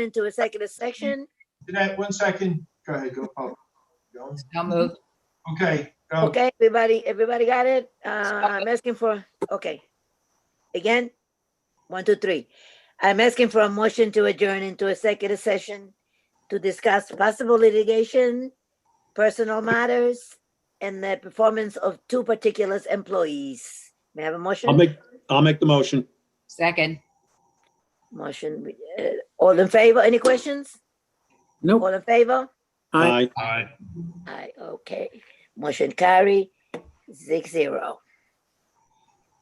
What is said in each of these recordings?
into executive section. Jeanette, 1 second. Go ahead, go public. Go. So moved. Okay, go. Okay, everybody got it? I'm asking for, okay. Again, 1, 2, 3. I'm asking for a motion to adjourn into executive session to discuss possible litigation, personal matters, and the performance of 2 particular employees. May I have a motion? I'll make the motion. Second. Motion, all in favor? Any questions? Nope. All in favor? Aye. Aye, okay. Motion carry 6-0.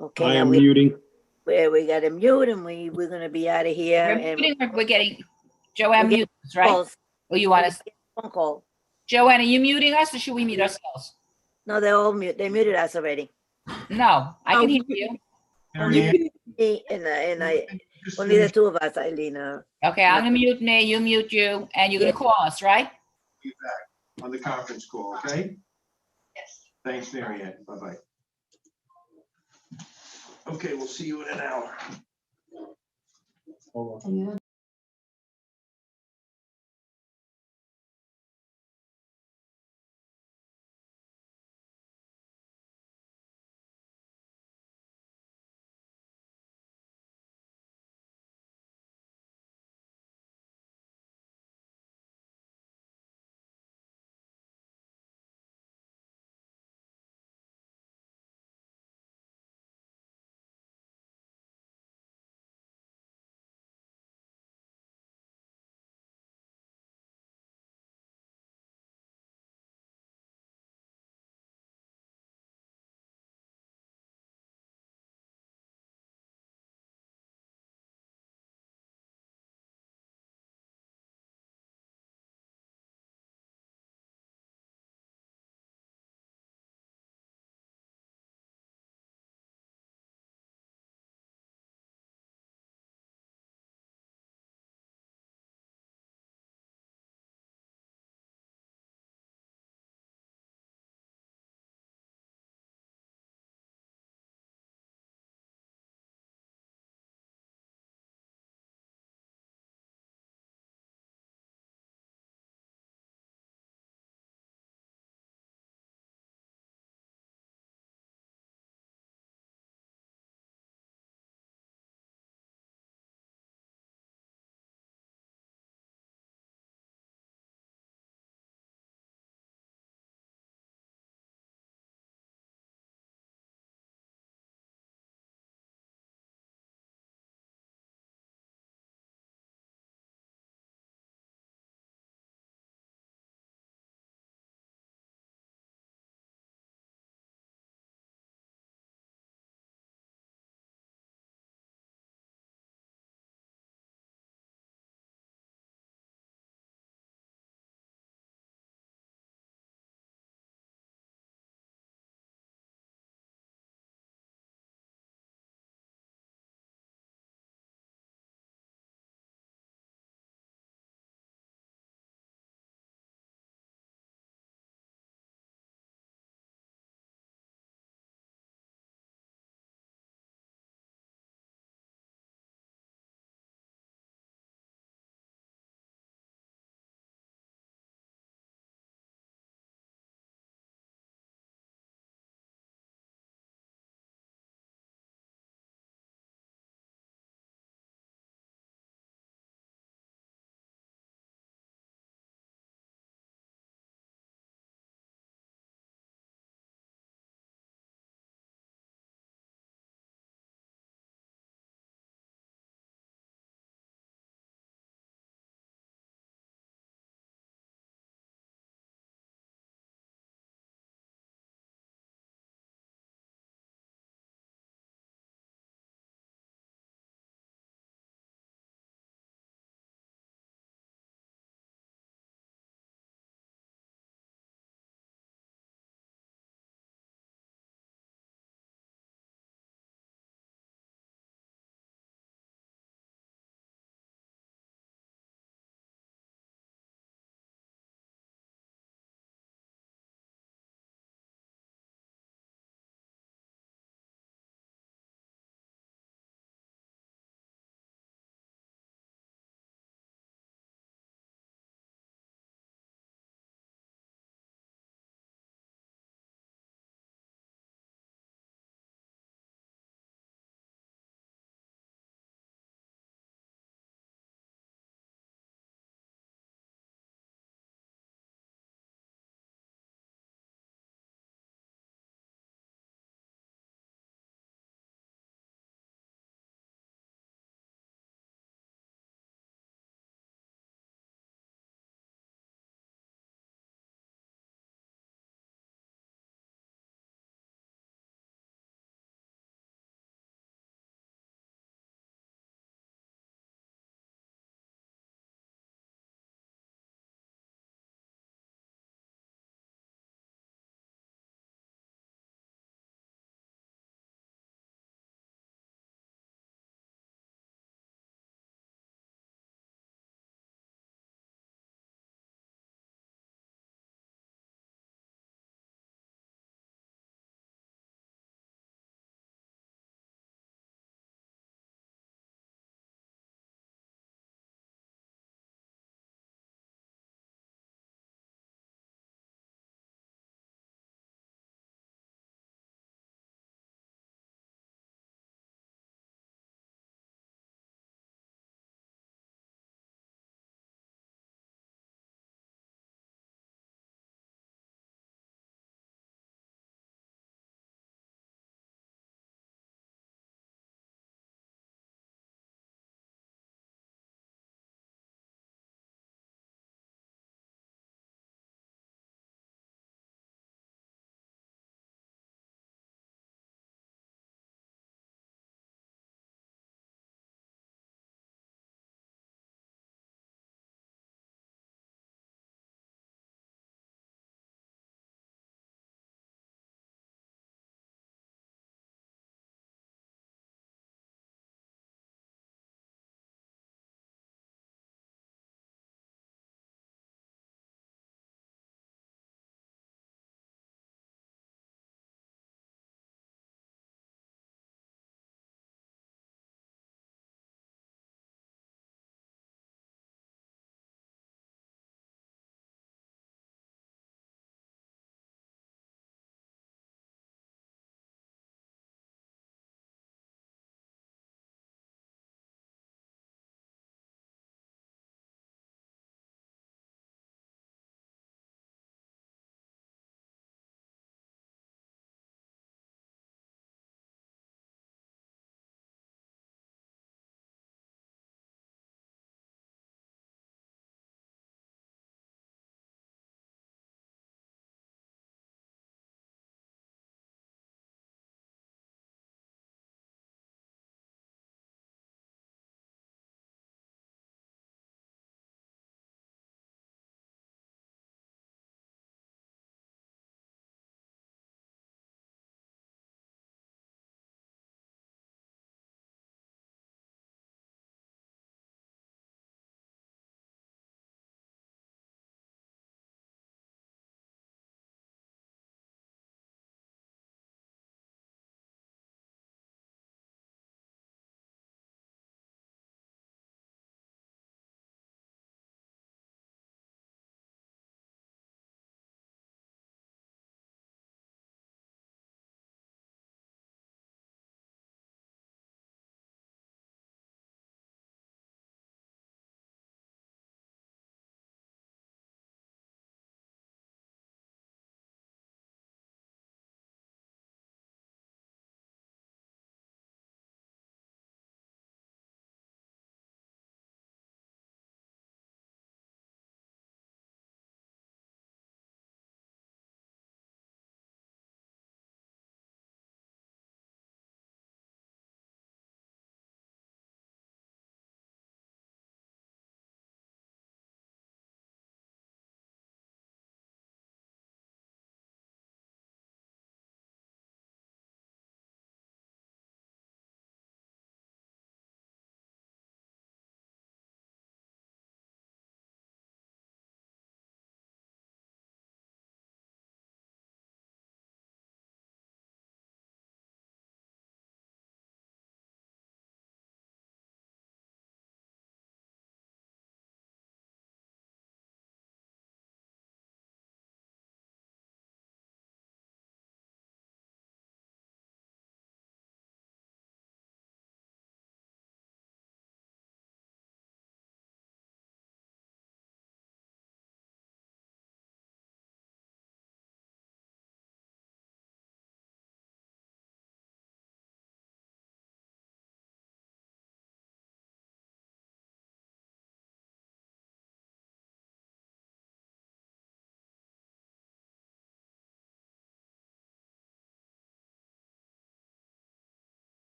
Okay, I now am muting. we got to mute and we're gonna be out of here. We're getting, Joanne We're mute us, right? calls. Or you want us, Phone call. Joanne, are you muting us or should we mute ourselves? No, they're all mute. They muted us already. No, I can hear you. Mary Ann, Me and I, just only the finish 2 of us, Eileen. Okay, I'm gonna mute me, you mute you, and you're gonna call us, right? you back on the conference call, okay? Yes. Thanks, Mary Ann. Bye-bye. Okay, we'll see you in an hour.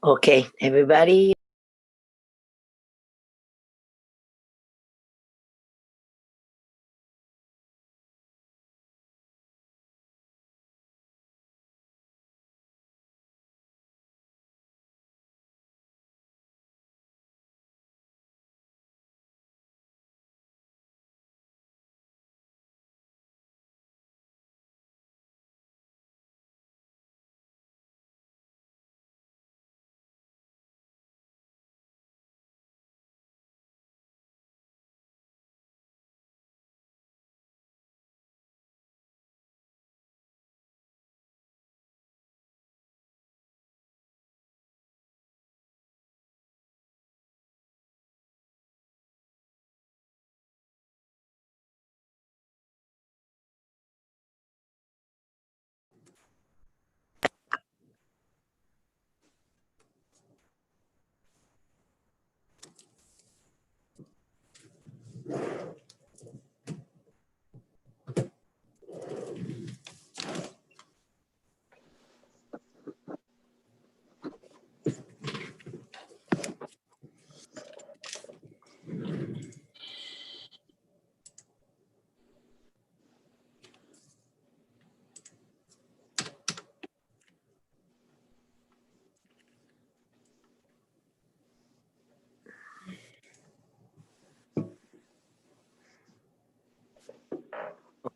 Okay, everybody.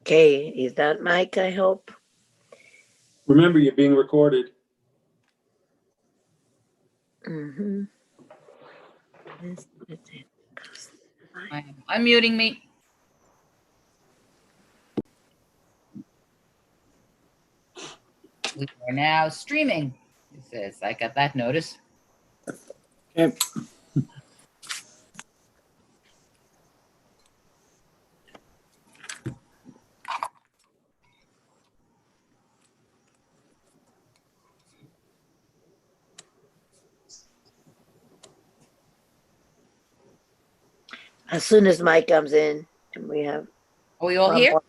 Okay, is that Mike, I hope? Remember, you're being recorded. Mm-hmm. I'm unmuting me. We are now streaming. It says, I got that notice. Okay. As soon as Mike comes in, and we have Are we all one here? more.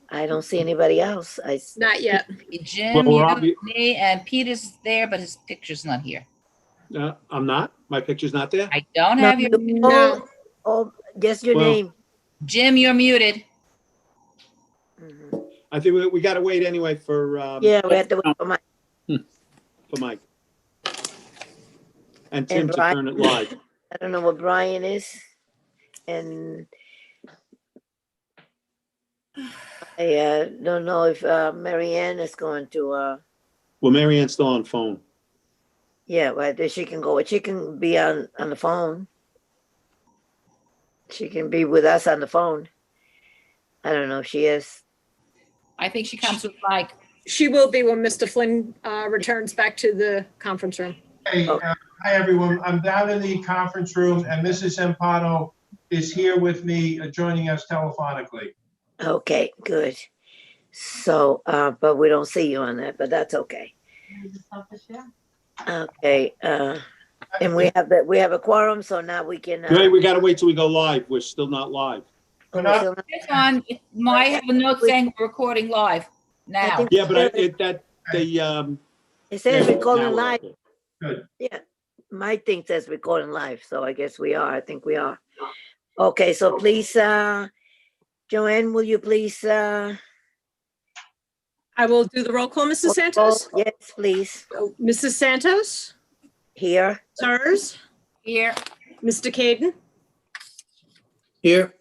I don't see anybody else. Not yet. Jim, Well, you, me, and Peter's there, but his picture's not here. I'm not. My picture's not there. I don't No, have your, No. Oh, just your Well- name. Jim, you're muted. Mhm. I think we got to wait anyway for Yeah, we have to wait for Mike. Mike and Tim to Brian. turn it live. I don't know what Brian is. And I don't know if Mary Ann is going to, Well, Mary Ann's still on phone. yeah, but she can go, she can be on the phone. She can be with us on the phone. I don't know if she is. I think she comes with Mike. She will be when Mr. Flynn returns back to the conference room. Hey, hi, everyone. I'm down in the conference room, and Mrs. Empano is here with me, joining us telephonically. Okay, good. So, but we don't see you on that, but that's okay. Okay, and we have a quorum, so now we can. Wait, we got to wait till we go live. We're still not live. We're not- It's on, I have a note saying we're recording live now. think- Yeah, but It says yeah, recording now we're live. okay. Good. Yeah, my thing says recording live, so I guess we are. I think we are. Okay, so please, Joanne, will you please, I will do the roll call, Mrs. Santos. Yes, please. Mrs. Santos, Here. Sirs, Here, Mr. Caden, Here.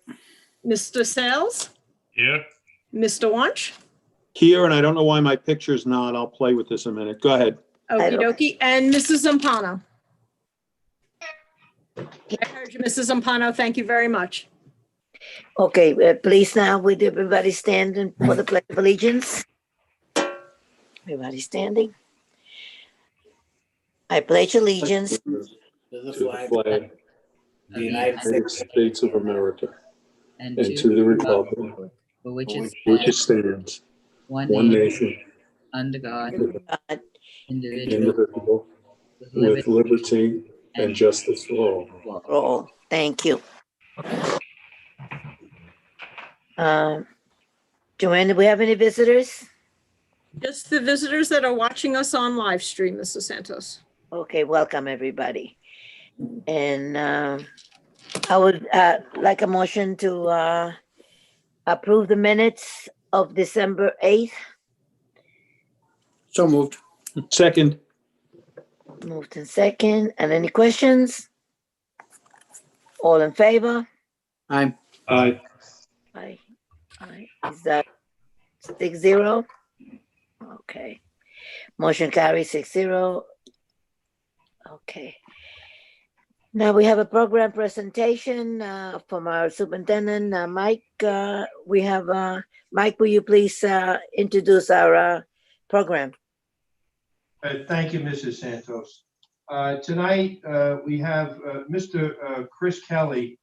Mr. Sales, Here. Mr. Wunsch. Here, and I don't know why my picture's not. I'll play with this a minute. Go ahead. Okie dokie. And Mrs. Zampano. I heard you, Mrs. Zampano. Thank you very much. Okay, please now, with everybody standing for the pledge of allegiance. Everybody standing. I pledge allegiance To the flag of the United States of America, and and to the republic for which is which it stands, one one nation, nation, under God, God, individual, indivisible, with with liberty liberty and justice for all. for for all. Thank you. Joanne, do we have any visitors? Just the visitors that are watching us on live stream, Mrs. Santos. Okay, welcome, everybody. And I would like a motion to approve the minutes of December 8th. So moved. Second, Moved in second. And any questions? All in favor? Aye. aye. Aye. Aye. Is that 6-0? Okay. Motion carries 6-0. Okay. Now we have a program presentation from our superintendent, Mike. We have, Mike, will you please introduce our program? Thank you, Mrs. Santos. Tonight, we have Mr. Chris Kelly,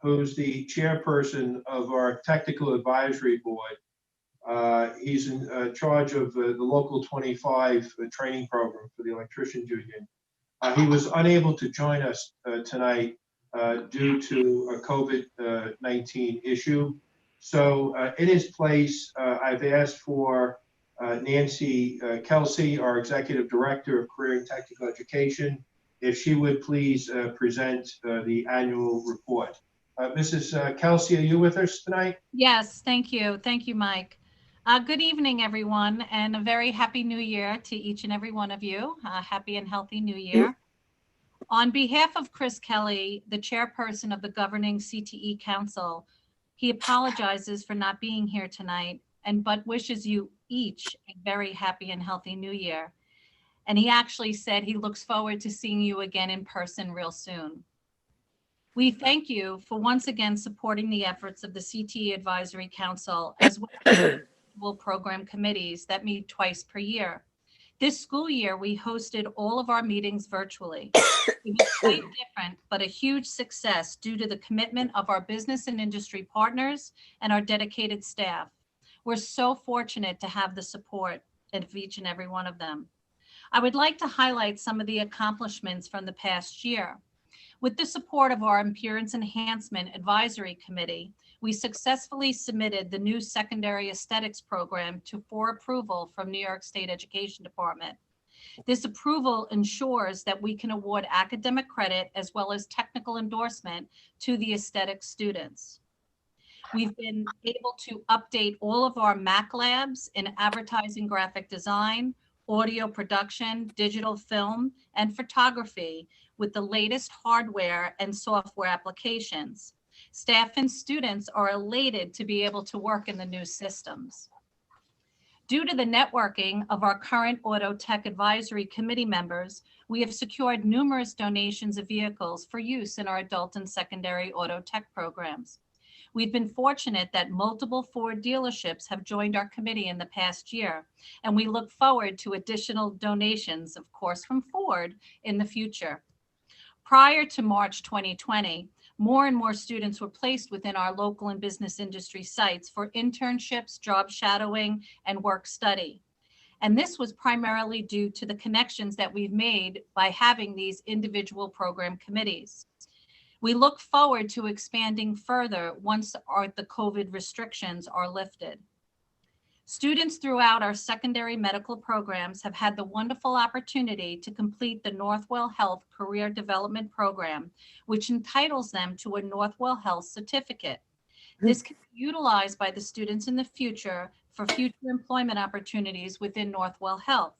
who's the chairperson of our technical advisory board. He's in charge of the Local 25 training program for the electricians union. He was unable to join us tonight due to a COVID-19 issue. So in his place, I've asked for Nancy Kelsey, our Executive Director of Career and Technical Education, if she would please present the annual report. Mrs. Kelsey, are you with us tonight? Yes, thank you. Thank you, Mike. Good evening, everyone, and a very happy new year to each and every one of you. Happy and healthy new year. On behalf of Chris Kelly, the chairperson of the governing CTE Council, he apologizes for not being here tonight but wishes you each a very happy and healthy new year. And he actually said he looks forward to seeing you again in person real soon. We thank you for once again supporting the efforts of the CTE Advisory Council as well as program committees that meet twice per year. This school year, we hosted all of our meetings virtually. It was quite different, but a huge success due to the commitment of our business and industry partners and our dedicated staff. We're so fortunate to have the support of each and every one of them. I would like to highlight some of the accomplishments from the past year. With the support of our Appearance Enhancement Advisory Committee, we successfully submitted the new secondary aesthetics program for approval from New York State Education Department. This approval ensures that we can award academic credit as well as technical endorsement to the aesthetic students. We've been able to update all of our MAC labs in advertising, graphic design, audio production, digital film, and photography with the latest hardware and software applications. Staff and students are elated to be able to work in the new systems. Due to the networking of our current Auto Tech Advisory Committee members, we have secured numerous donations of vehicles for use in our adult and secondary auto tech programs. We've been fortunate that multiple Ford dealerships have joined our committee in the past year, and we look forward to additional donations, of course, from Ford in the future. Prior to March 2020, more and more students were placed within our local and business industry sites for internships, job shadowing, and work study. And this was primarily due to the connections that we've made by having these individual program committees. We look forward to expanding further once the COVID restrictions are lifted. Students throughout our secondary medical programs have had the wonderful opportunity to complete the Northwell Health Career Development Program, which entitles them to a Northwell Health certificate. This can be utilized by the students in the future for future employment opportunities within Northwell Health.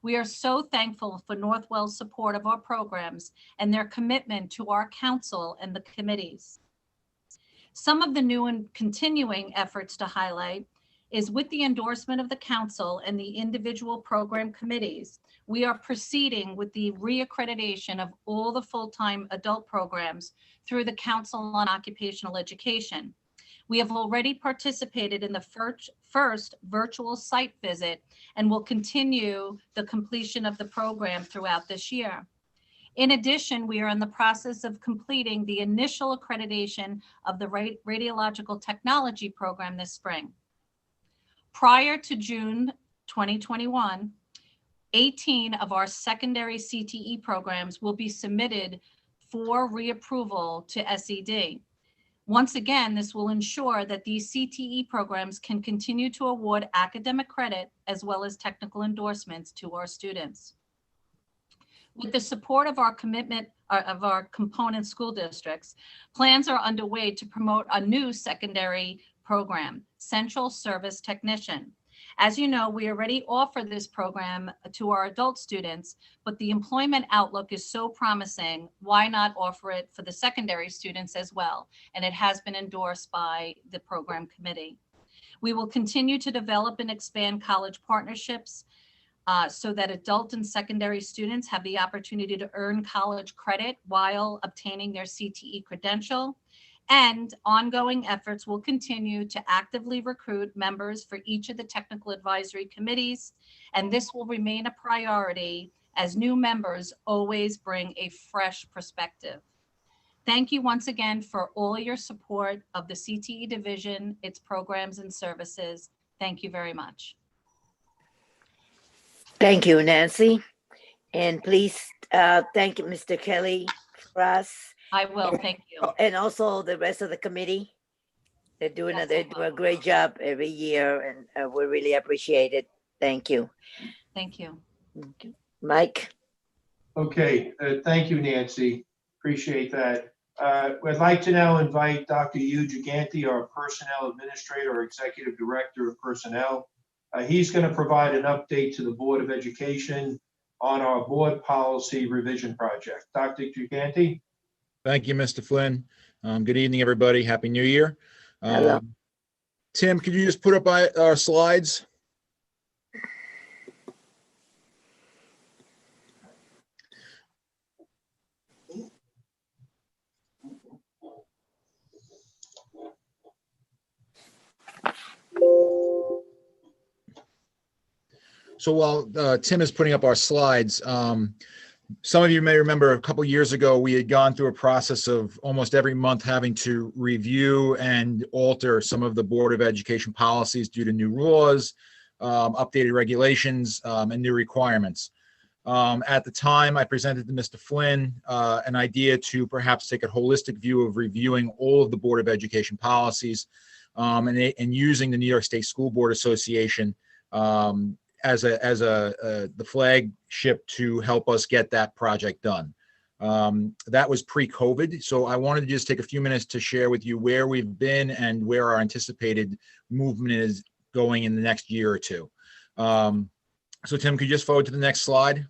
We are so thankful for Northwell's support of our programs and their commitment to our council and the committees. Some of the new and continuing efforts to highlight is with the endorsement of the council and the individual program committees, we are proceeding with the reaccreditation of all the full-time adult programs through the Council on Occupational Education. We have already participated in the first virtual site visit and will continue the completion of the program throughout this year. In addition, we are in the process of completing the initial accreditation of the radiological technology program this spring. Prior to June 2021, 18 of our secondary CTE programs will be submitted for reapproval to SED. Once again, this will ensure that these CTE programs can continue to award academic credit as well as technical endorsements to our students. With the support of our commitment of our component school districts, plans are underway to promote a new secondary program, Central Service Technician. As you know, we already offer this program to our adult students, but the employment outlook is so promising, why not offer it for the secondary students as well? And it has been endorsed by the program committee. We will continue to develop and expand college partnerships so that adult and secondary students have the opportunity to earn college credit while obtaining their CTE credential. And ongoing efforts will continue to actively recruit members for each of the technical advisory committees. And this will remain a priority as new members always bring a fresh perspective. Thank you once again for all your support of the CTE division, its programs and services. Thank you very much. Thank you, Nancy. And please thank you, Mr. Kelly, for us, I will, thank you. and also the rest of the committee. They do Yes, I a great job every year, and we really appreciate it. Thank you. Thank you. Mike? Okay, thank you, Nancy. Appreciate that. I'd like to now invite Dr. Hugh Gigante, our Personnel Administrator or Executive Director of Personnel. He's going to provide an update to the Board of Education on our board policy revision project. Dr. Gigante? Thank you, Mr. Flynn. Good evening, everybody. Happy New Year. Hello. Tim, could you just put up our slides? So while Tim is putting up our slides, some of you may remember a couple years ago, we had gone through a process of almost every month having to review and alter some of the Board of Education policies due to new laws, updated regulations, and new requirements. At the time, I presented to Mr. Flynn an idea to perhaps take a holistic view of reviewing all of the Board of Education policies and using the New York State School Board Association as the flagship to help us get that project done. That was pre-COVID, so I wanted to just take a few minutes to share with you where we've been and where our anticipated movement is going in the next year or two. So Tim, could you just forward to the next slide?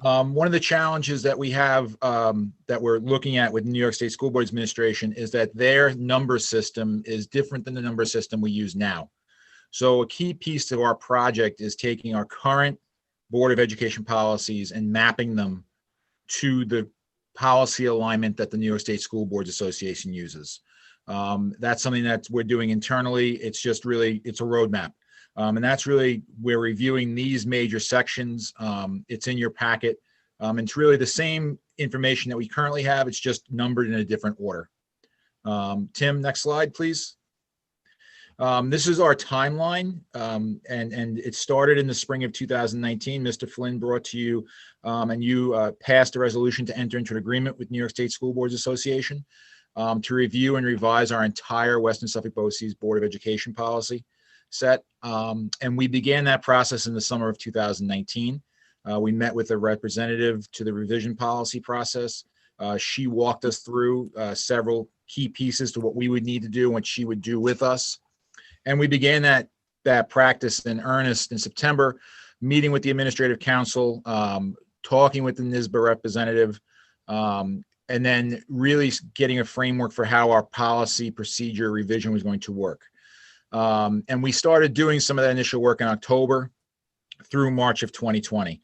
One of the challenges that we have that we're looking at with New York State School Board Administration is that their number system is different than the number system we use now. So a key piece of our project is taking our current Board of Education policies and mapping them to the policy alignment that the New York State School Boards Association uses. That's something that we're doing internally. It's just really, it's a roadmap. And that's really, we're reviewing these major sections. It's in your packet. It's really the same information that we currently have. It's just numbered in a different order. Tim, next slide, please. This is our timeline, and it started in the spring of 2019. Mr. Flynn brought to you, and you passed a resolution to enter into an agreement with New York State School Boards Association to review and revise our entire Western Suffolk BOCES Board of Education policy set. And we began that process in the summer of 2019. We met with a representative to the revision policy process. She walked us through several key pieces to what we would need to do and what she would do with us. And we began that practice in earnest in September, meeting with the administrative council, talking with the NYSBA representative, and then really getting a framework for how our policy procedure revision was going to work. And we started doing some of that initial work in October through March of 2020.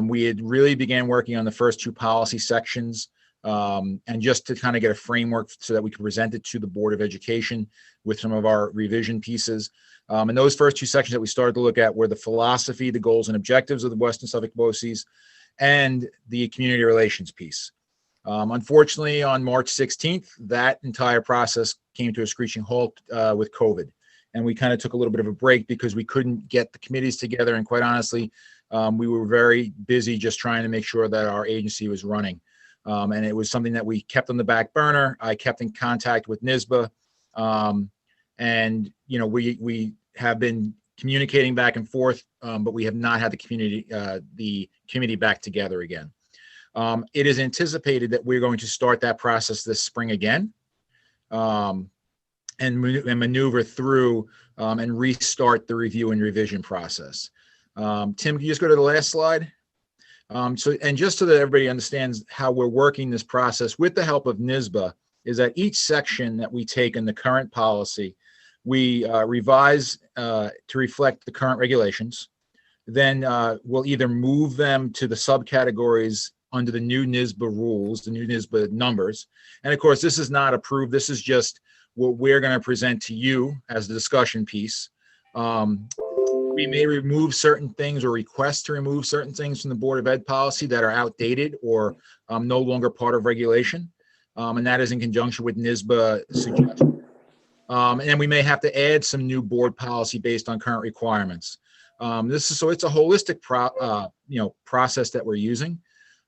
We had really began working on the first two policy sections, and just to kind of get a framework so that we could present it to the Board of Education with some of our revision pieces. And those first two sections that we started to look at were the philosophy, the goals and objectives of the Western Suffolk BOCES, and the community relations piece. Unfortunately, on March 16th, that entire process came to a screeching halt with COVID. And we kind of took a little bit of a break because we couldn't get the committees together. And quite honestly, we were very busy just trying to make sure that our agency was running. And it was something that we kept on the back burner. I kept in contact with NYSBA. And, you know, we have been communicating back and forth, but we have not had the committee back together again. It is anticipated that we're going to start that process this spring again, and maneuver through and restart the review and revision process. Tim, can you just go to the last slide? And just so that everybody understands how we're working this process with the help of NYSBA, is that each section that we take in the current policy, we revise to reflect the current regulations. Then we'll either move them to the subcategories under the new NYSBA rules, the new NYSBA numbers. And of course, this is not approved. This is just what we're going to present to you as the discussion piece. We may remove certain things or request to remove certain things from the Board of Ed policy that are outdated or no longer part of regulation. And that is in conjunction with NYSBA suggestions. And then we may have to add some new board policy based on current requirements. So it's a holistic process that we're using.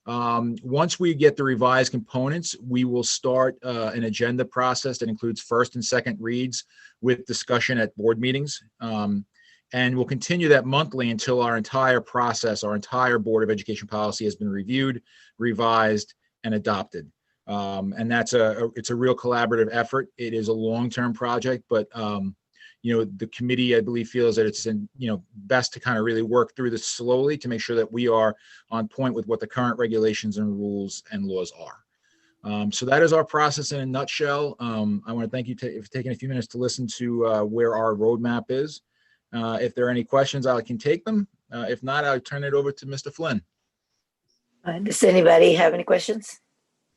Once we get the revised components, we will start an agenda process that includes first and second reads with discussion at board meetings. And we'll continue that monthly until our entire process, our entire Board of Education policy has been reviewed, revised, and adopted. And it's a real collaborative effort. It is a long-term project, but the committee, I believe, feels that it's best to kind of really work through this slowly to make sure that we are on point with what the current regulations and rules and laws are. So that is our process in a nutshell. I want to thank you for taking a few minutes to listen to where our roadmap is. If there are any questions, I can take them. If not, I'll turn it over to Mr. Flynn. Does anybody have any questions?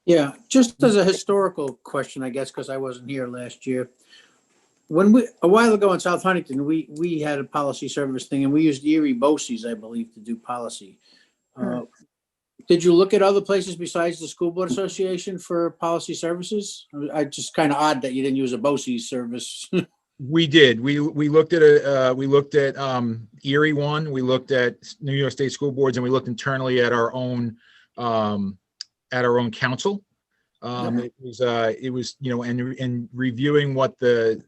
Yeah, just as a historical question, I guess, because I wasn't here last year. A while ago in South Huntington, we had a policy service thing, and we used Erie BOCES, I believe, to do policy. Did you look at other places besides the School Board Association for policy services? I just kind of odd that you didn't use a BOCES service. We did. We looked at Erie one. We looked at New York State School Boards, and we looked internally at our own council. It was and reviewing what the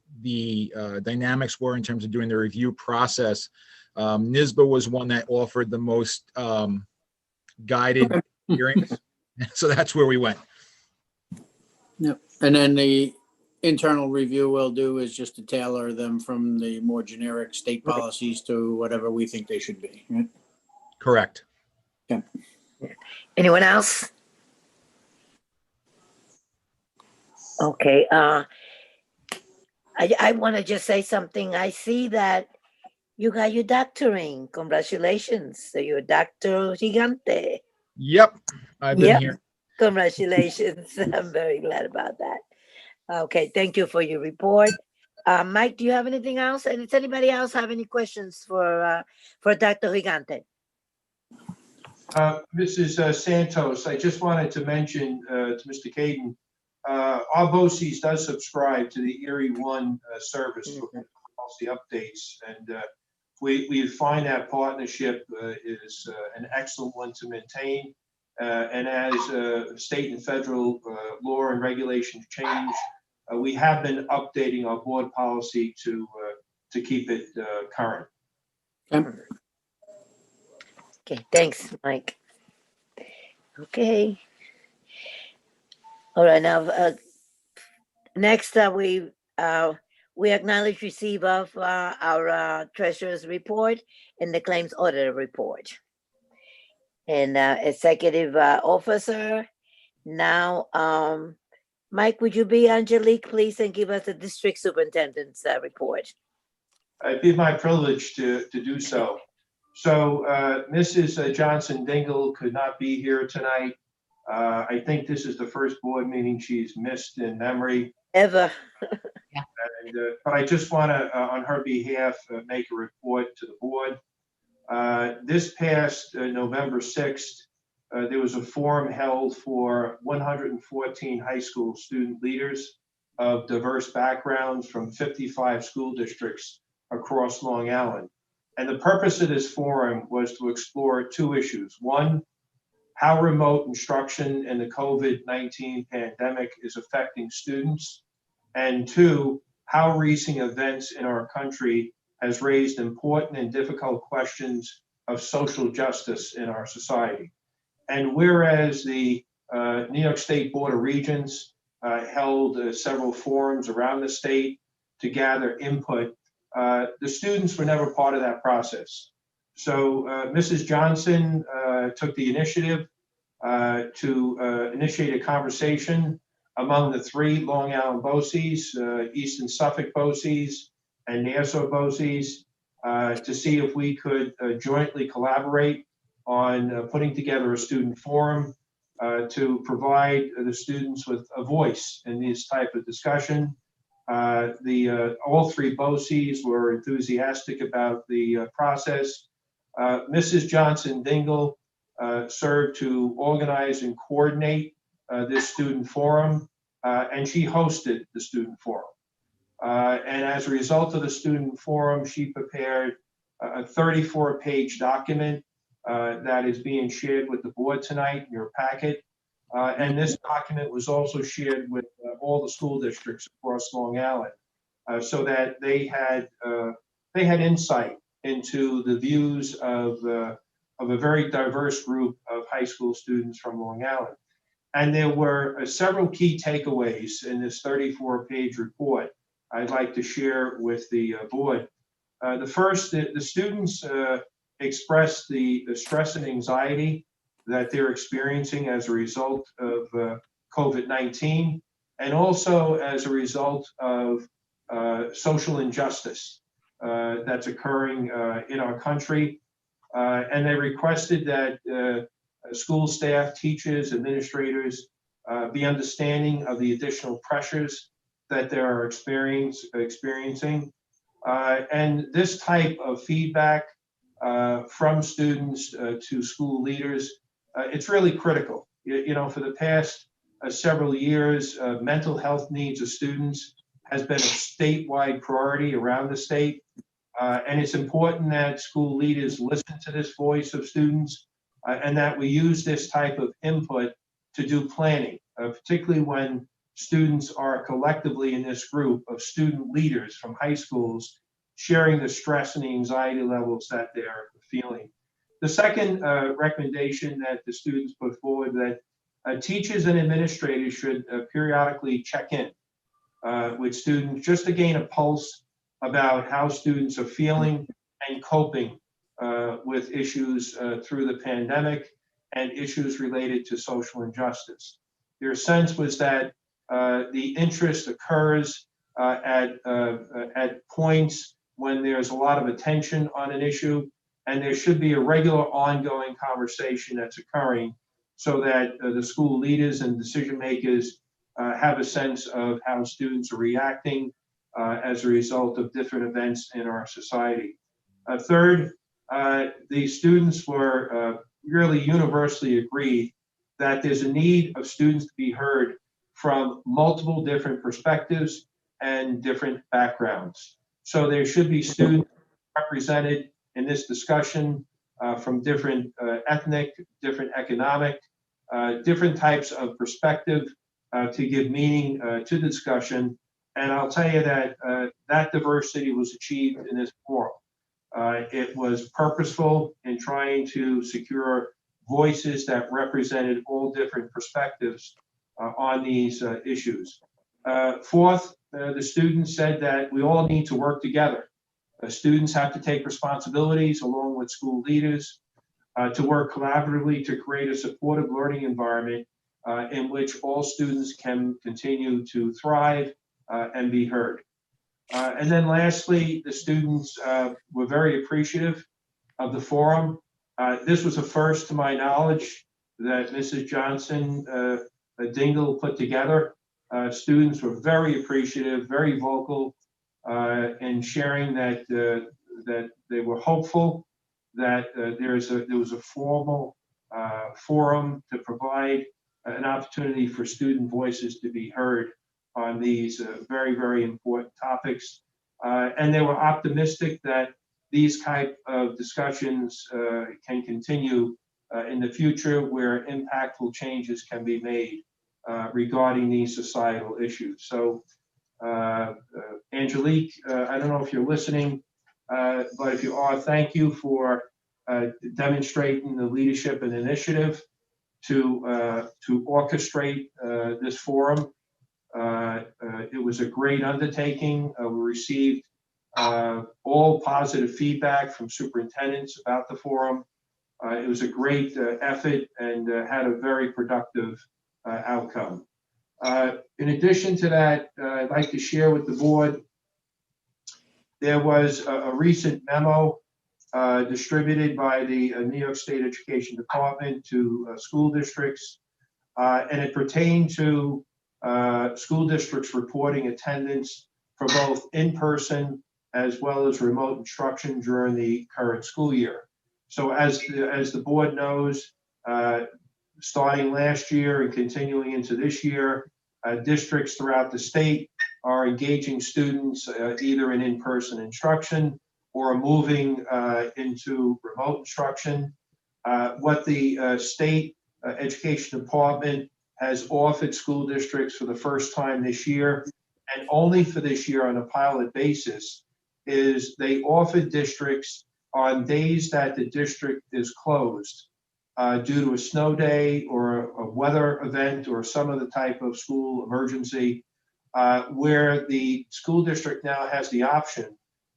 dynamics were in terms of doing the review process. NYSBA was one that offered the most guided hearings, so that's where we went. Yep. And then the internal review we'll do is just to tailor them from the more generic state policies to whatever we think they should be. Right? Correct. Yeah. Anyone else? Okay. I want to just say something. I see that you got your doctoring. Congratulations. So you're Dr. Gigante. Yep. I've been here. Congratulations. I'm very glad about that. Okay. Thank you for your report. Mike, do you have anything else? And does anybody else have any questions for Dr. Gigante? Mrs. Santos, I just wanted to mention to Mr. Caden, our BOCES does subscribe to the Erie One service for policy updates, and we find that partnership is an excellent one to maintain. And as state and federal law and regulations change, we have been updating our board policy to keep it current. Okay, thanks, Mike. Okay. All right, now next we acknowledge receipt of our treasurer's report and the claims auditor report. And executive officer, now Mike, would you be Angelique, please, and give us the district superintendent's report? It'd be my privilege to do so. So Mrs. Johnson Dingle could not be here tonight. I think this is the first board meeting she's missed in memory. Ever. But I just want to, on her behalf, make a report to the board. This past November 6th, there was a forum held for 114 high school student leaders of diverse backgrounds from 55 school districts across Long Island. And the purpose of this forum was to explore two issues. One, how remote instruction in the COVID-19 pandemic is affecting students. And two, how recent events in our country has raised important and difficult questions of social justice in our society. And whereas the New York State Board of Regents held several forums around the state to gather input, the students were never part of that process. So Mrs. Johnson took the initiative to initiate a conversation among the three Long Island BOCES, Eastern Suffolk BOCES, and Nassau BOCES, to see if we could jointly collaborate on putting together a student forum to provide the students with a voice in this type of discussion. All three BOCES were enthusiastic about the process. Mrs. Johnson Dingle served to organize and coordinate this student forum, and she hosted the student forum. And as a result of the student forum, she prepared a 34-page document that is being shared with the board tonight in your packet. And this document was also shared with all the school districts across Long Island, so that they had insight into the views of a very diverse group of high school students from Long Island. And there were several key takeaways in this 34-page report I'd like to share with the board. The first, the students expressed the stress and anxiety that they're experiencing as a result of COVID-19, and also as a result of social injustice that's occurring in our country. And they requested that school staff, teachers, administrators be understanding of the additional pressures that they are experiencing. And this type of feedback from students to school leaders, it's really critical. You know, for the past several years, mental health needs of students has been a statewide priority around the state. And it's important that school leaders listen to this voice of students and that we use this type of input to do planning, particularly when students are collectively in this group of student leaders from high schools sharing the stress and the anxiety levels that they're feeling. The second recommendation that the students put forward, that teachers and administrators should periodically check in with students just to gain a pulse about how students are feeling and coping with issues through the pandemic and issues related to social injustice. Their sense was that the interest occurs at points when there's a lot of attention on an issue, and there should be a regular ongoing conversation that's occurring so that the school leaders and decision makers have a sense of how students are reacting as a result of different events in our society. Third, the students were really universally agreed that there's a need of students to be heard from multiple different perspectives and different backgrounds. So there should be students represented in this discussion from different ethnic, different economic, different types of perspective to give meaning to the discussion. And I'll tell you that that diversity was achieved in this forum. It was purposeful in trying to secure voices that represented all different perspectives on these issues. Fourth, the students said that we all need to work together. Students have to take responsibilities along with school leaders to work collaboratively to create a supportive learning environment in which all students can continue to thrive and be heard. And then lastly, the students were very appreciative of the forum. This was a first, to my knowledge, that Mrs. Johnson Dingle put together. Students were very appreciative, very vocal in sharing that that they were hopeful that there was a formal forum to provide an opportunity for student voices to be heard on these very, very important topics. And they were optimistic that these type of discussions can continue in the future where impactful changes can be made regarding these societal issues. So Angelique, I don't know if you're listening, but if you are, thank you for demonstrating the leadership and initiative to orchestrate this forum. It was a great undertaking. We received all positive feedback from superintendents about the forum. It was a great effort and had a very productive outcome. In addition to that, I'd like to share with the board, there was a recent memo distributed by the New York State Education Department to school districts, and it pertained to school districts reporting attendance for both in-person as well as remote instruction during the current school year. So as the board knows, starting last year and continuing into this year, districts throughout the state are engaging students either in in-person instruction or moving into remote instruction. What the state education department has offered school districts for the first time this year, and only for this year on a pilot basis, is they offered districts on days that the district is closed due to a snow day or a weather event or some other type of school emergency, where the school district now has the option,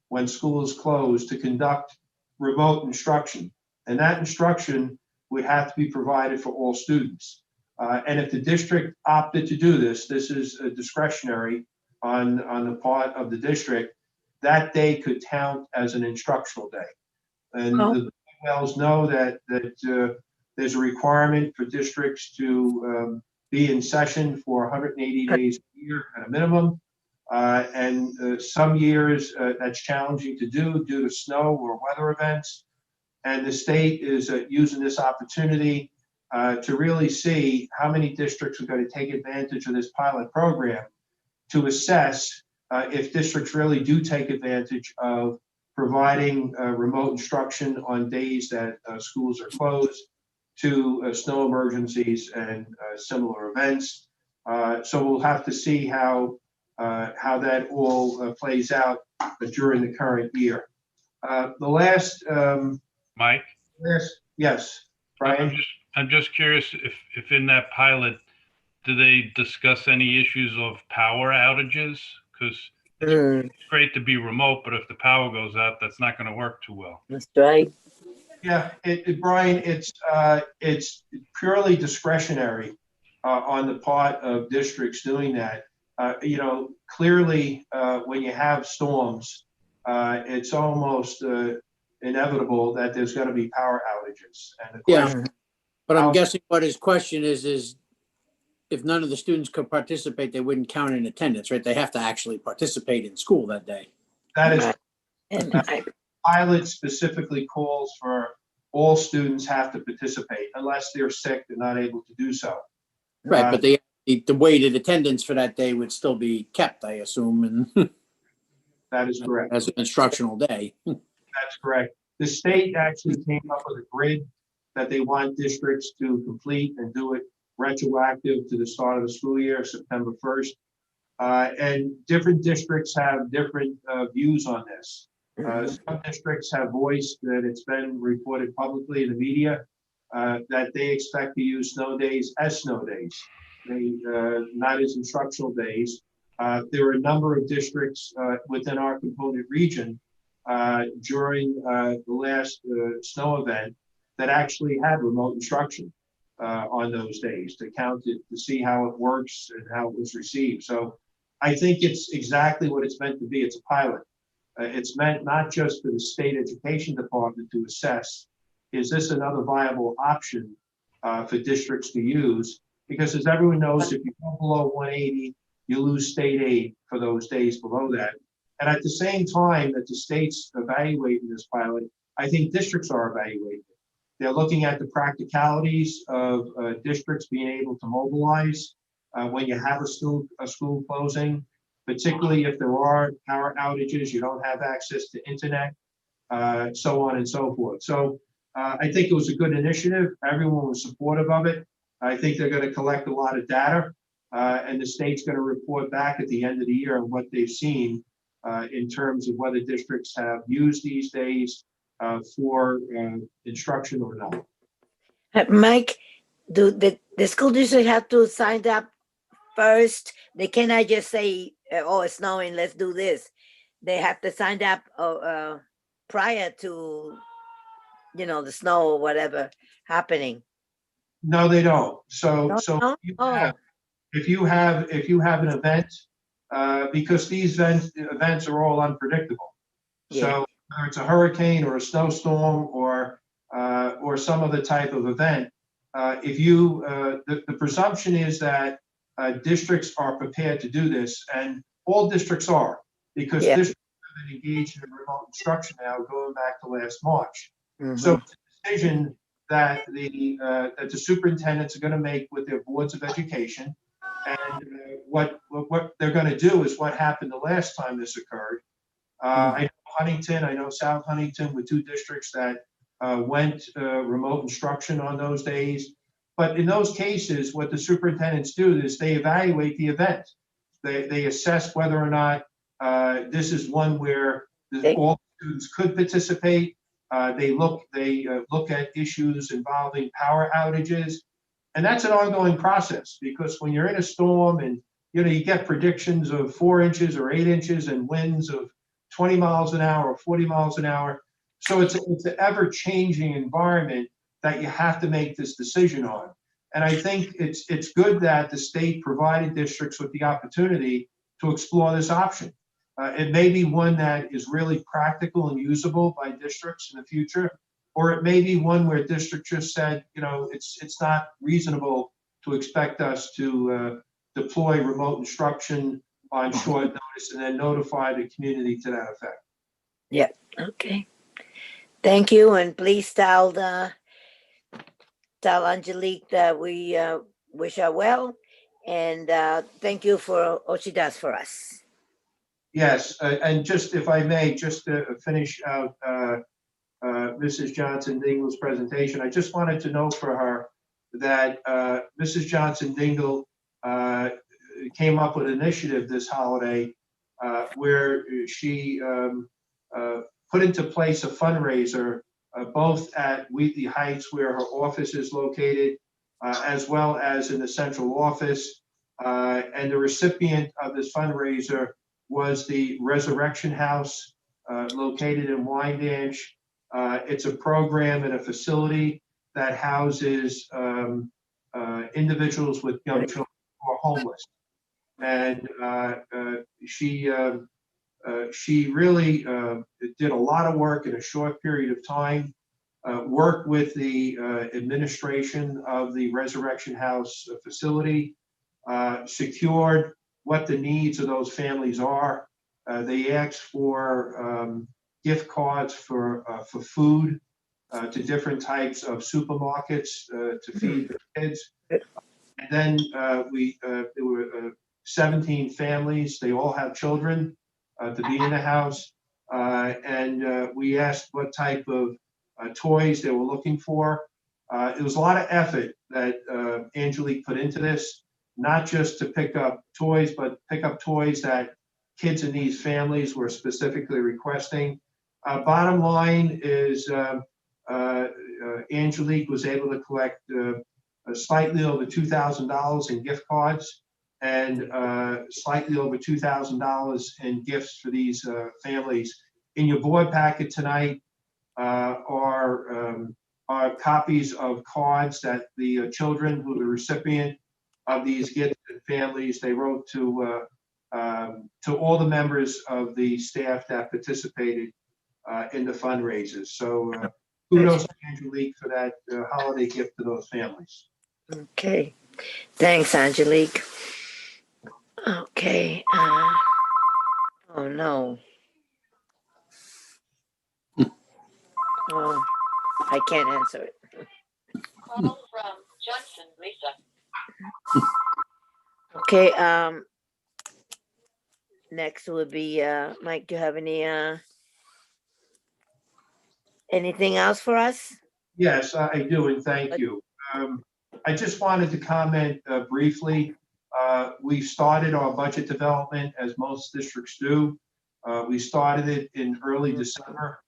when school is closed, to conduct remote instruction. And that instruction would have to be provided for all students. And if the district opted to do this, this is discretionary on the part of the district, that day could count as an instructional day. And the wells know that there's a requirement for districts to be in session for 180 days a year at a minimum. And some years that's challenging to do due to snow or weather events. And the state is using this opportunity to really see how many districts are going to take advantage of this pilot program to assess if districts really do take advantage of providing remote instruction on days that schools are closed to snow emergencies and similar events. So we'll have to see how that all plays out during the current year. The last, Mike? Yes, Brian? I'm just curious if in that pilot, do they discuss any issues of power outages? Because it's great to be remote, but if the power goes out, that's not going to work too well. That's right. Yeah, Brian, it's purely discretionary on the part of districts doing that. Clearly, when you have storms, it's almost inevitable that there's going to be power outages. And the question, but I'm guessing what his question is if none of the students could participate, they wouldn't count in attendance, right? They have to actually participate in school that day. that is, And pilot specifically calls for all students have to participate unless they're sick and not able to do so. Right, but the weighted attendance for that day would still be kept, I assume, and That is correct. as an instructional day. That's correct. The state actually came up with a grid that they want districts to complete and do it retroactive to the start of the school year, September 1st. And different districts have different views on this. Some districts have voiced that it's been reported publicly in the media that they expect to use snow days as snow days, not as instructional days. There are a number of districts within our component region during the last snow event that actually had remote instruction on those days to count it, to see how it works and how it was received. So I think it's exactly what it's meant to be. It's a pilot. It's meant not just for the state education department to assess, is this another viable option for districts to use? Because as everyone knows, if you go below 180, you lose state aid for those days below that. And at the same time that the state's evaluating this pilot, I think districts are evaluating it. They're looking at the practicalities of districts being able to mobilize when you have a school closing, particularly if there are power outages, you don't have access to internet, so on and so forth. So I think it was a good initiative. Everyone was supportive of it. I think they're going to collect a lot of data, and the state's going to report back at the end of the year on what they've seen in terms of whether districts have used these days for instruction or not. Mike, do the school district have to sign up first? They cannot just say, oh, it's snowing, let's do this. They have to sign up prior to, the snow or whatever happening. No, they don't. So, No? if you have an event, because these events are all unpredictable. Yeah. So whether it's a hurricane or a snowstorm or some other type of event, the presumption is that districts are prepared to do this, and all districts are, because districts have been engaged in remote instruction now going back to last March. So it's a decision that the superintendents are going to make with their boards of education, and what they're going to do is what happened the last time this occurred. I know Huntington, I know South Huntington with 2 districts that went remote instruction on those days. But in those cases, what the superintendents do is they evaluate the event. They assess whether or not this is one where all students could participate. They look at issues involving power outages. And that's an ongoing process, because when you're in a storm and you get predictions of 4 inches or 8 inches and winds of 20 miles an hour or 40 miles an hour. So it's an ever-changing environment that you have to make this decision on. And I think it's good that the state provided districts with the opportunity to explore this option. It may be one that is really practical and usable by districts in the future, or it may be one where district just said, it's not reasonable to expect us to deploy remote instruction on short notice and then notify the community to that effect. Yeah. Okay. Thank you, and please tell Angelique that we wish her well, and thank you for all she does for us. Yes, and just if I may, just to finish out Mrs. Johnson Dingle's presentation, I just wanted to note for her that Mrs. Johnson Dingle came up with an initiative this holiday where she put into place a fundraiser both at Wheatley Heights, where her office is located, as well as in the central office. And the recipient of this fundraiser was the Resurrection House located in Wyandanch. It's a program and a facility that houses individuals with young children who are homeless. And she really did a lot of work in a short period of time, worked with the administration of the Resurrection House facility, secured what the needs of those families are. They asked for gift cards for food to different types of supermarkets to feed the kids. And then there were 17 families. They all have children to be in the house. And we asked what type of toys they were looking for. It was a lot of effort that Angelique put into this, not just to pick up toys, but pick up toys that kids in these families were specifically requesting. Bottom line is Angelique was able to collect slightly over $2,000 in gift cards and slightly over $2,000 in gifts for these families. In your board packet tonight are copies of cards that the children who are the recipient of these gifts and families, they wrote to all the members of the staff that participated in the fundraisers. So kudos to Angelique for that holiday gift to those families. Okay. Thanks, Angelique. Okay. Oh, no. Oh, I can't answer it. Call from Johnson, Lisa. Okay, next would be, Mike, do you have anything else for us? Yes, I do, and thank you. I just wanted to comment briefly. We started our budget development, as most districts do. We started it in early December.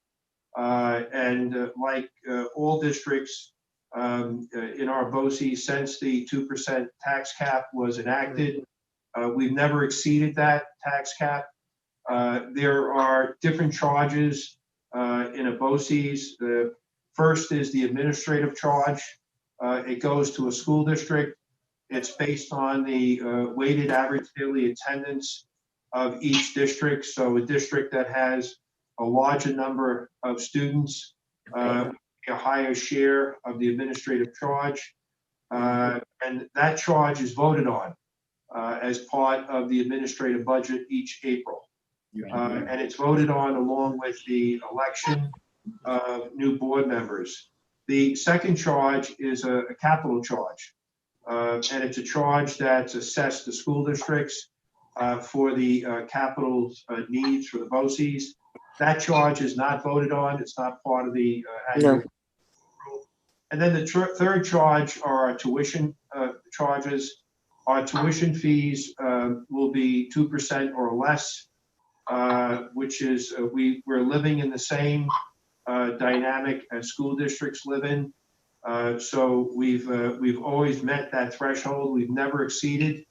And like all districts in our BOCES, since the 2% tax cap was enacted, we've never exceeded that tax cap. There are different charges in a BOCES. The first is the administrative charge. It goes to a school district. It's based on the weighted average daily attendance of each district. So a district that has a larger number of students, a higher share of the administrative charge. And that charge is voted on as part of the administrative budget each April. And it's voted on along with the election of new board members. The second charge is a capital charge. And it's a charge that's assessed to school districts for the capital needs for the BOCES. That charge is not voted on. It's not part of the annual. And then the third charge are our tuition charges. Our tuition fees will be 2% or less, which is we're living in the same dynamic as school districts live in. So we've always met that threshold. We've never exceeded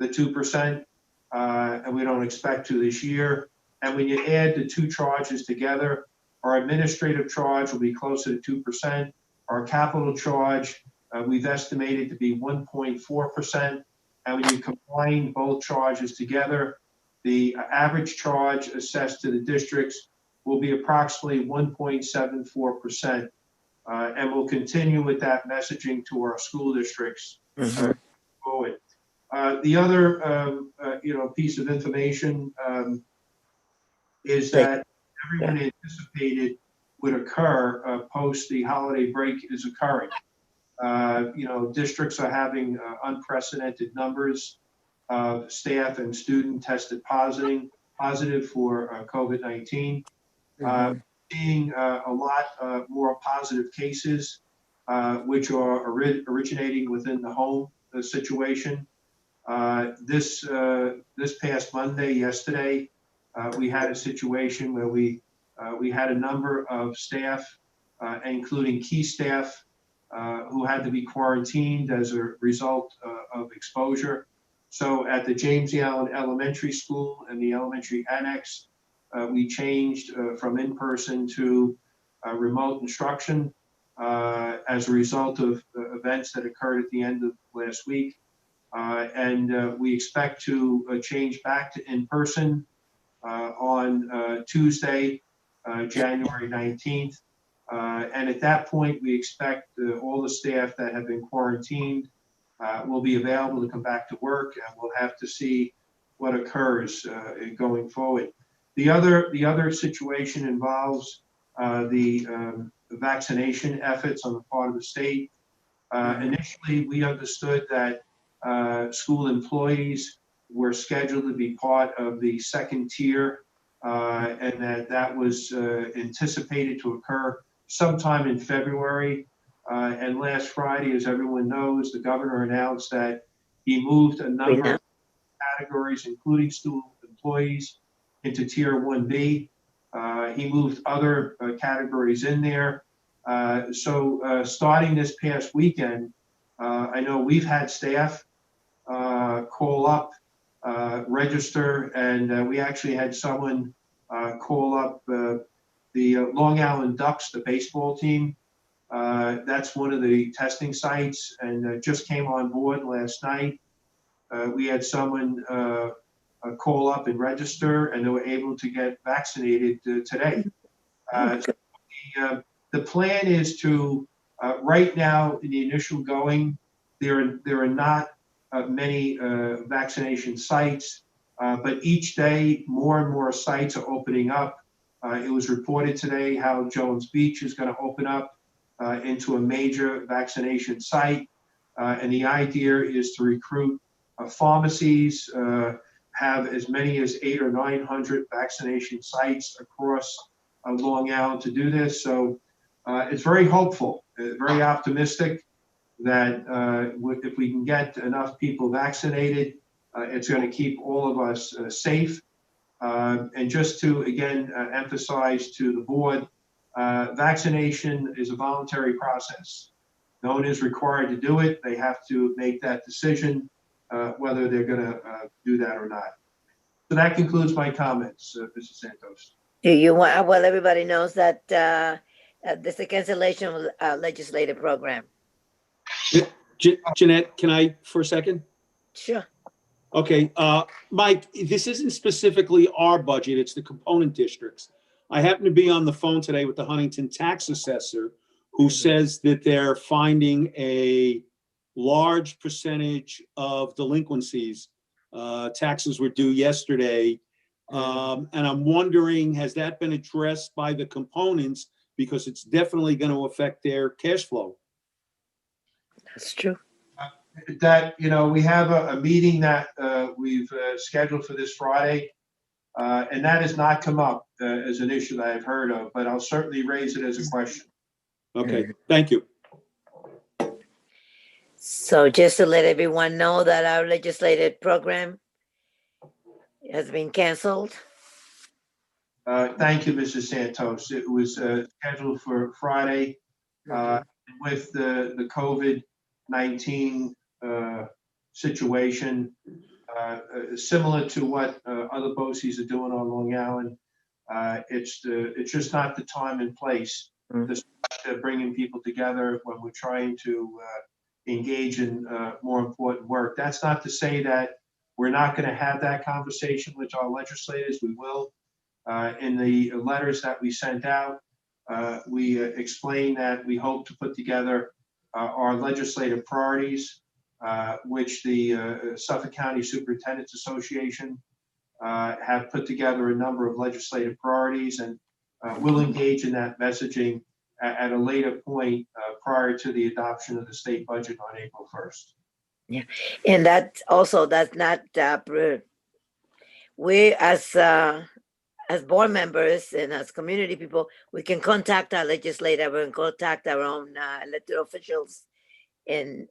the 2%, and we don't expect to this year. And when you add the two charges together, our administrative charge will be closer to 2%. Our capital charge, we've estimated to be 1.4%. And when you combine both charges together, the average charge assessed to the districts will be approximately 1.74%. And we'll continue with that messaging to our school districts forward. The other piece of information is that everyone anticipated would occur post the holiday break is occurring. Districts are having unprecedented numbers of staff and student tested positive for COVID-19. Seeing a lot more positive cases, which are originating within the home situation. This past Monday, yesterday, we had a situation where we had a number of staff, including key staff, who had to be quarantined as a result of exposure. So at the James E. Allen Elementary School and the elementary annex, we changed from in-person to remote instruction as a result of events that occurred at the end of last week. And we expect to change back to in-person on Tuesday, January 19th. And at that point, we expect all the staff that have been quarantined will be available to come back to work, and we'll have to see what occurs going forward. The other situation involves the vaccination efforts on the part of the state. Initially, we understood that school employees were scheduled to be part of the second tier, and that was anticipated to occur sometime in February. And last Friday, as everyone knows, the governor announced that he moved a number of categories, including school employees, into Tier 1B. He moved other categories in there. So starting this past weekend, I know we've had staff call up, register, and we actually had someone call up the Long Island Ducks, the baseball team. That's one of the testing sites, and just came on board last night. We had someone call up and register, and they were able to get vaccinated today. So the plan is to, right now, in the initial going, there are not many vaccination sites, but each day more and more sites are opening up. It was reported today how Jones Beach is going to open up into a major vaccination site. And the idea is to recruit pharmacies, have as many as 800 or 900 vaccination sites across Long Island to do this. So it's very hopeful, very optimistic that if we can get enough people vaccinated, it's going to keep all of us safe. And just to, again, emphasize to the board, vaccination is a voluntary process. No one is required to do it. They have to make that decision whether they're going to do that or not. So that concludes my comments, Mrs. Santos. Do you want, well, everybody knows that this is a cancellation of legislative program. Jeanette, can I for a second? Sure. Okay, Mike, this isn't specifically our budget, it's the component districts. I happen to be on the phone today with the Huntington tax assessor who says that they're finding a large percentage of delinquencies. Taxes were due yesterday. And I'm wondering, has that been addressed by the components? Because it's definitely going to affect their cash flow. That's true. That, we have a meeting that we've scheduled for this Friday, and that has not come up as an issue that I've heard of, but I'll certainly raise it as a question. Okay, thank you. So just to let everyone know that our legislative program has been canceled. Thank you, Mrs. Santos. It was scheduled for Friday with the COVID-19 situation, similar to what other BOCES are doing on Long Island. It's just not the time and place to start bringing people together when we're trying to engage in more important work. That's not to say that we're not going to have that conversation with our legislators. We will. In the letters that we sent out, we explained that we hope to put together our legislative priorities, which the Suffolk County Superintendents Association have put together a number of legislative priorities, and we'll engage in that messaging at a later point prior to the adoption of the state budget on April 1st. Yeah, and that also does not, we as board members and as community people, we can contact our legislator and contact our own elected officials and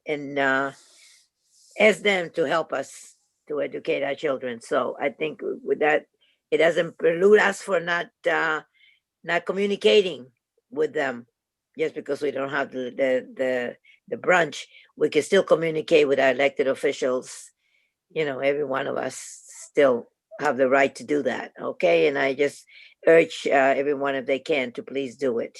ask them to help us to educate our children. So I think with that, it doesn't prelude us for not communicating with them just because we don't have the brunch. We can still communicate with our elected officials. Every one of us still have the right to do that. Okay. And I just urge everyone, if they can, to please do it.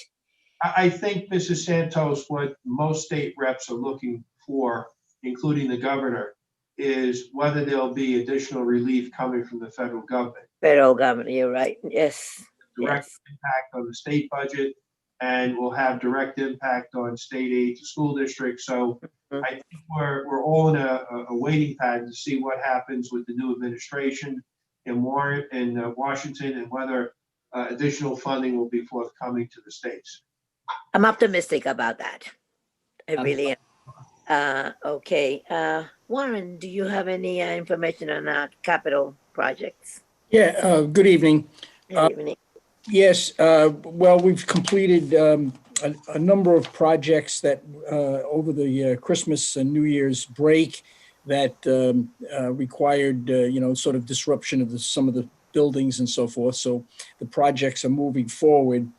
I think, Mrs. Santos, what most state reps are looking for, including the governor, is whether there'll be additional relief coming from the federal government. Federal government, you're right. Yes. Direct impact on the state budget, and will have direct impact on state aid to school districts. So I think we're all in a waiting pattern to see what happens with the new administration in Washington, and whether additional funding will be forthcoming to the states. I'm optimistic about that. I really am. Okay. Warren, do you have any information on capital projects? Yeah, good evening. Good evening. Yes, well, we've completed a number of projects that over the Christmas and New Year's break that required, sort of disruption of some of the buildings and so forth. So the projects are moving forward.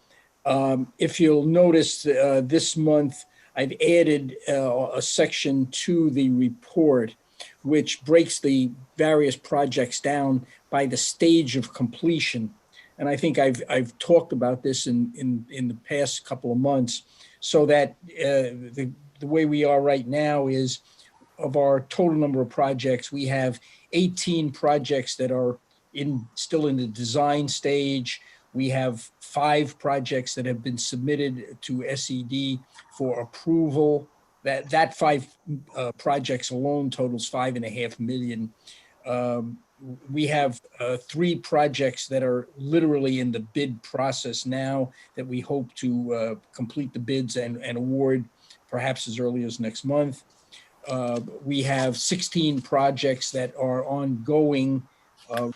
If you'll notice, this month I've added a section to the report, which breaks the various projects down by the stage of completion. And I think I've talked about this in the past couple of months, so that the way we are right now is, of our total number of projects, we have 18 projects that are still in the design stage. We have 5 projects that have been submitted to SED for approval. That 5 projects alone totals $5.5 million. We have 3 projects that are literally in the bid process now that we hope to complete the bids and award perhaps as early as next month. We have 16 projects that are ongoing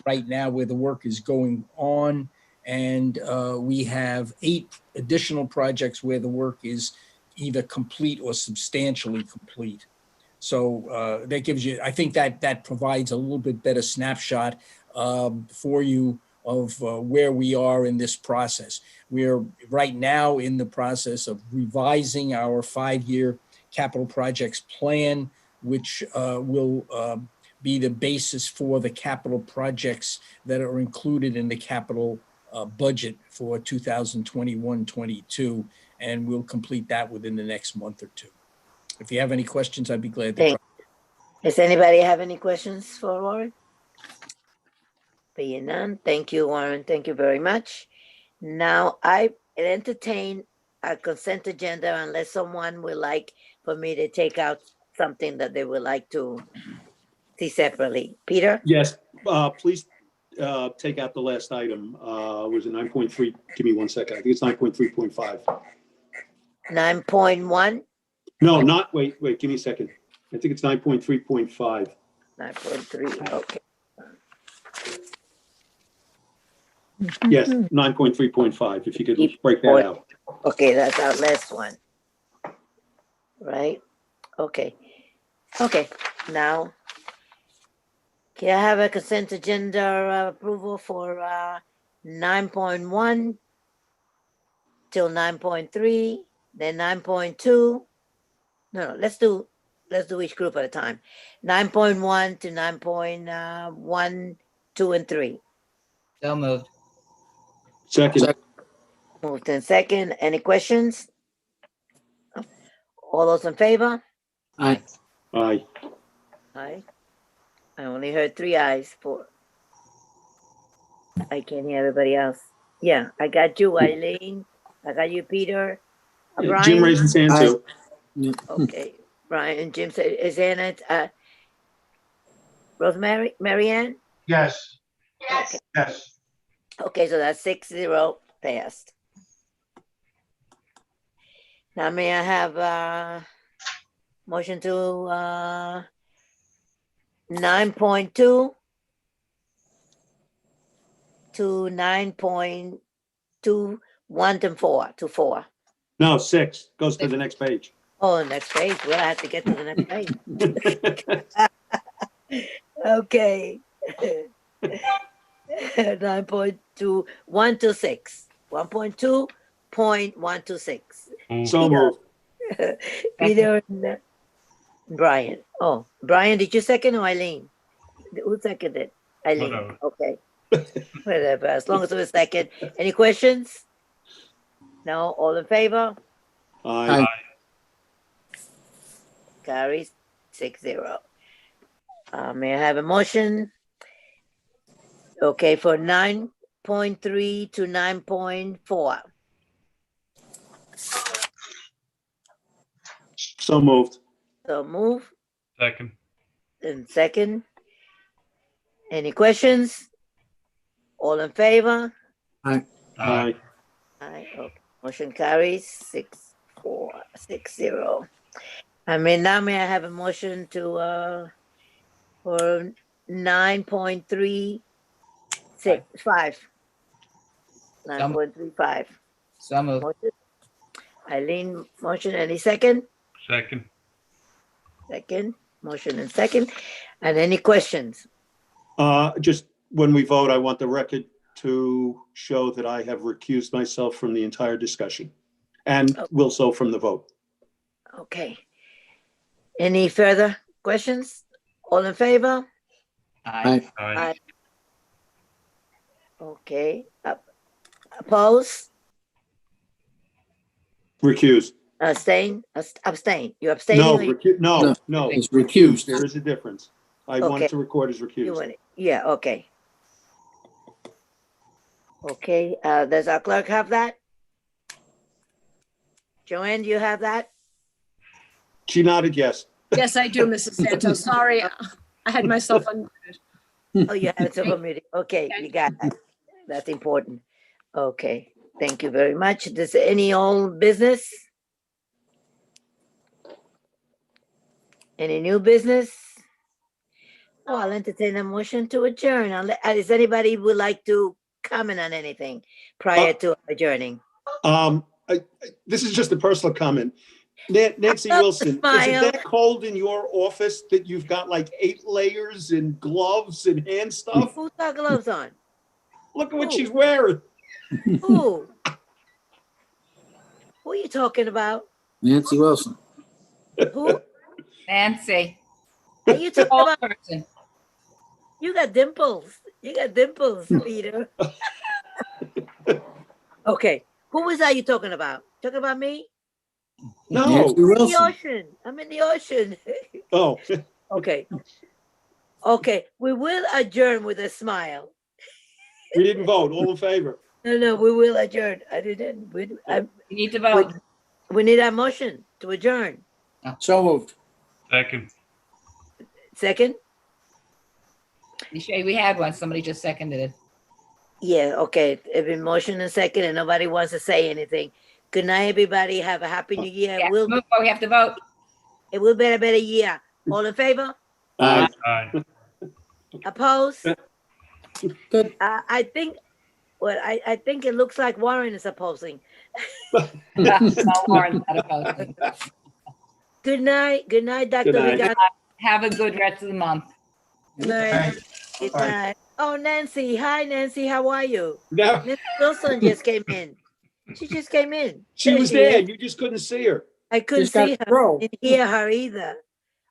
right now where the work is going on. And we have 8 additional projects where the work is either complete or substantially complete. So that gives you, I think that provides a little bit better snapshot for you of where we are in this process. We're right now in the process of revising our 5-year capital projects plan, which will be the basis for the capital projects that are included in the capital budget for 2021-22, and we'll complete that within the next month or two. If you have any questions, I'd be glad to try. Does anybody have any questions for Warren? Being none, thank you, Warren. Thank you very much. Now, I entertain a consent agenda unless someone would like for me to take out something that they would like to see separately. Peter? Yes, please take out the last item. Was it 9.3? Give me 1 second. I think it's 9.3.5. 9.1? No, not, wait, give me a second. I think it's 9.3.5. 9.3, okay. Yes, 9.3.5, if you could break that out. Okay, that's our last one. Right? Okay. Okay, now, can I have a consent agenda approval for 9.1 till 9.3, then 9.2? No, let's do each group at a time. 9.1 to 9.1, 2, and 3. So moved. Second, Moved in second. Any questions? All those in favor? Aye. aye. Aye. I only heard 3 ayes. 4. I can't hear everybody else. Yeah, I got you, Eileen. I got you, Peter. Jim Brian? raised his hand too. Okay, Brian, Jim said, is in it, Rosemary, Marianne? Yes, Okay. yes. Okay, so that's 6-0 passed. Now may I have a motion to 9.2 to 9.2, 1 to 4, to 4. No, 6, goes to the next page. Oh, next page, we'll have to get to the next page. Okay. 9.2, 1 to 6. 1.2.126. So moved. Peter and Brian. Oh, Brian, did you second or Eileen? Who seconded? Eileen. Whatever. Okay. Whatever, as long as it was second. Any questions? No, all in favor? Aye. Carries 6-0. May I have a motion? Okay, for 9.3 to 9.4. So moved. So move Second. and second. Any questions? All in favor? Aye. Aye. Okay. Motion carries 6-0. I mean, now may I have a motion to for 9.35. 9.35. So moved. Motion. Eileen, motion, any second? Second. Second, motion and second. And any questions? Just when we vote, I want the record to show that I have recused myself from the entire discussion and will so from the vote. Okay. Any further questions? All in favor? Aye. Aye. Okay. Oppose? Recused. Abstain? Abstain. You No, abstaining? no. It's recused. There is a difference. I Okay. wanted to record as You recused. want it? Yeah, okay. Okay, does our clerk have that? Joanne, do you have that? She nodded yes. Yes, I do, Mrs. Santos. Sorry, I had myself unmuted. Oh, you have it so muted. Okay, you got that. That's important. Okay, thank you very much. Does any old business? Any new business? Oh, I'll entertain a motion to adjourn. Does anybody would like to comment on anything prior to adjourning? This is just a personal comment. Nancy Wilson, is it Smile. that cold in your office that you've got like 8 layers and gloves and hand stuff? Who's got gloves on? Look at what Who? she's wearing. Who? Who are you talking about? Nancy Wilson. Who Nancy. are you talking Old about? person. You got dimples. You got dimples, Peter. Okay. Who was that you talking about? Talking about me? No. Nancy I'm in the Wilson. ocean. I'm in the ocean. Oh, Okay. Okay. We will adjourn with a smile. we didn't vote. All in favor? No, we will adjourn. I didn't. You need to vote. We need a motion to adjourn. So moved. Second. Second? You sure we had one? Somebody just seconded it. Yeah, okay. It's been motion and second and nobody wants to say anything. Good night, everybody. Have a happy new year. Yeah, we have to vote. It will be a better year. All in favor? Aye. Aye. Opposed? Good. I think, well, I think it looks like Warren is opposing. No, Warren's not opposed. Good night. Good night, Dr. Good night. Rigat. Have a good rest of the month. Good night. Good Bye. night. Oh, Nancy. Hi, Nancy. How are you? No, Nancy Wilson just came in. She just came in. she was she there. is. You just couldn't see her. I couldn't She's got see her. control. Didn't hear her either.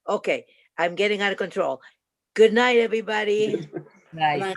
Okay. I'm getting out of control. Good night, everybody. Nice.